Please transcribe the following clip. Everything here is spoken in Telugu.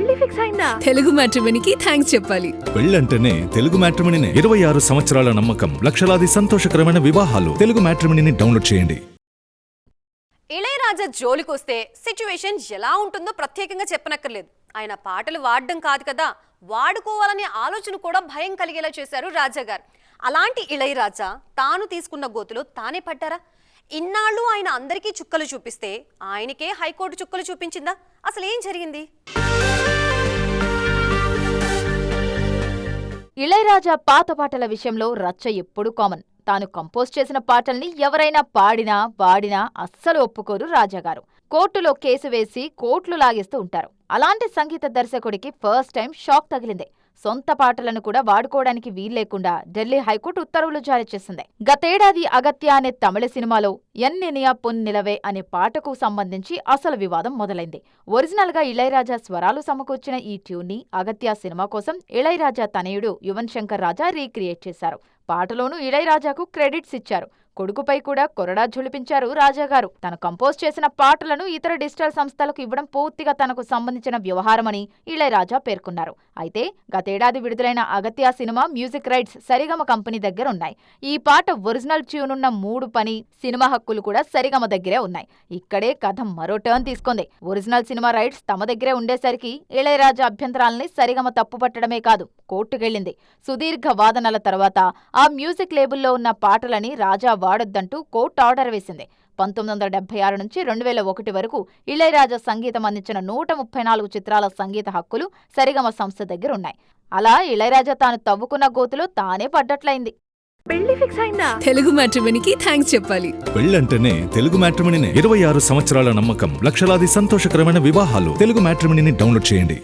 పెళ్లి ఫిక్స్ అయిందా? తెలుగు మ్యాట్రిమోనీకి థ్యాంక్స్ చెప్పాలి. పెళ్ళంటేనే తెలుగు మ్యాట్రిమోనీనే. 26 సంవత్సరాల నమ్మకం, లక్షలాది సంతోషకరమైన వివాహాలు. తెలుగు మ్యాట్రిమోనీని డౌన్లోడ్ చేయండి. ఇళయరాజా జోలికొస్తే సిచ్యువేషన్ ఎలా ఉంటుందో ప్రత్యేకంగా చెప్పనక్కర్లేదు. ఆయన పాటలు వాడడం కాదు కదా, వాడుకోవాలనే ఆలోచన కూడా భయం కలిగేలా చేశారు రాజా గారు. అలాంటి ఇళయరాజా తాను తీసుకున్న గోతులో తానే పడ్డారా? ఇన్నాళ్ళు ఆయన అందరికీ చుక్కలు చూపిస్తే ఆయనకే హైకోర్టు చుక్కలు చూపించిందా? అసలు ఏం జరిగింది? ఇళయరాజా పాత పాటల విషయంలో రచ్చ ఎప్పుడు కామన్. తాను కంపోజ్ చేసిన పాటల్ని ఎవరైనా పాడినా వాడినా అస్సలు ఒప్పుకోరు రాజాగారు. కోర్టులో కేసు వేసి కోట్లు లాగేస్తూ ఉంటారు. అలాంటి సంగీత దర్శకుడికి ఫస్ట్ టైం షాక్ తగిలింది. సొంత పాటలను కూడా వాడుకోవడానికి వీల్లేకుండా ఢిల్లీ హైకోర్టు ఉత్తర్వులు జారీ చేసింది. గతేడాది అగత్య అనే తమిళ సినిమాలో ఎన్నెనియా పొన్నిలవే అనే పాటకు సంబంధించి అసలు వివాదం మొదలైంది. ఒరిజినల్ గా ఇళయరాజా స్వరాలు సమకూర్చిన ఈ ట్యూన్ని అగత్య సినిమా కోసం ఇళయరాజా తనయుడు యువన్ శంకర్ రాజా రీక్రియేట్ చేశారు. పాటలోనూ ఇళయరాజాకు క్రెడిట్స్ ఇచ్చారు. కొడుకుపై కూడా కొరడా ఝుళిపించారు రాజాగారు. తను కంపోజ్ చేసిన పాటలను ఇతర డిజిటల్ సంస్థలకు ఇవ్వడం పూర్తిగా తనకు సంబంధించిన వ్యవహారమని ఇళయరాజా పేర్కొన్నారు. అయితే గతేడాది విడుదలైన అగత్య సినిమా మ్యూజిక్ రైట్స్ సరిగమ కంపెనీ దగ్గర ఉన్నాయి. ఈ పాట ఒరిజినల్ ట్యూన్ ఉన్న 3 పని సినిమా హక్కులు కూడా సరిగమ దగ్గరే ఉన్నాయి. ఇక్కడే కథ మరో టర్న్ తీసుకుంది. ఒరిజినల్ సినిమా రైట్స్ తమ దగ్గరే ఉండేసరికి ఇళయరాజా అభ్యంతరాలని సరిగమ తప్పుపట్టడమే కాదు, కోర్టుకెళ్లింది. సుదీర్ఘ వాదనల తర్వాత ఆ మ్యూజిక్ లేబుల్లో ఉన్న పాటలని రాజా వాడొద్దంటూ కోర్టు ఆర్డర్ వేసింది. 1976 నుంచి 2001 వరకు ఇళయరాజా సంగీతం అందించిన 134 చిత్రాల సంగీత హక్కులు సరిగమ సంస్థ దగ్గరున్నాయి. అలా ఇళయరాజా తాను తవ్వుకున్న గోతులో తానే పడ్డట్లయింది. పెళ్లి ఫిక్స్ అయిందా? తెలుగు మ్యాట్రిమోనీకి థ్యాంక్స్ చెప్పాలి. పెళ్ళంటేనే తెలుగు మ్యాట్రిమోనీనే. 26 సంవత్సరాల నమ్మకం, లక్షలాది సంతోషకరమైన వివాహాలు. తెలుగు మ్యాట్రిమోనీని డౌన్లోడ్ చేయండి.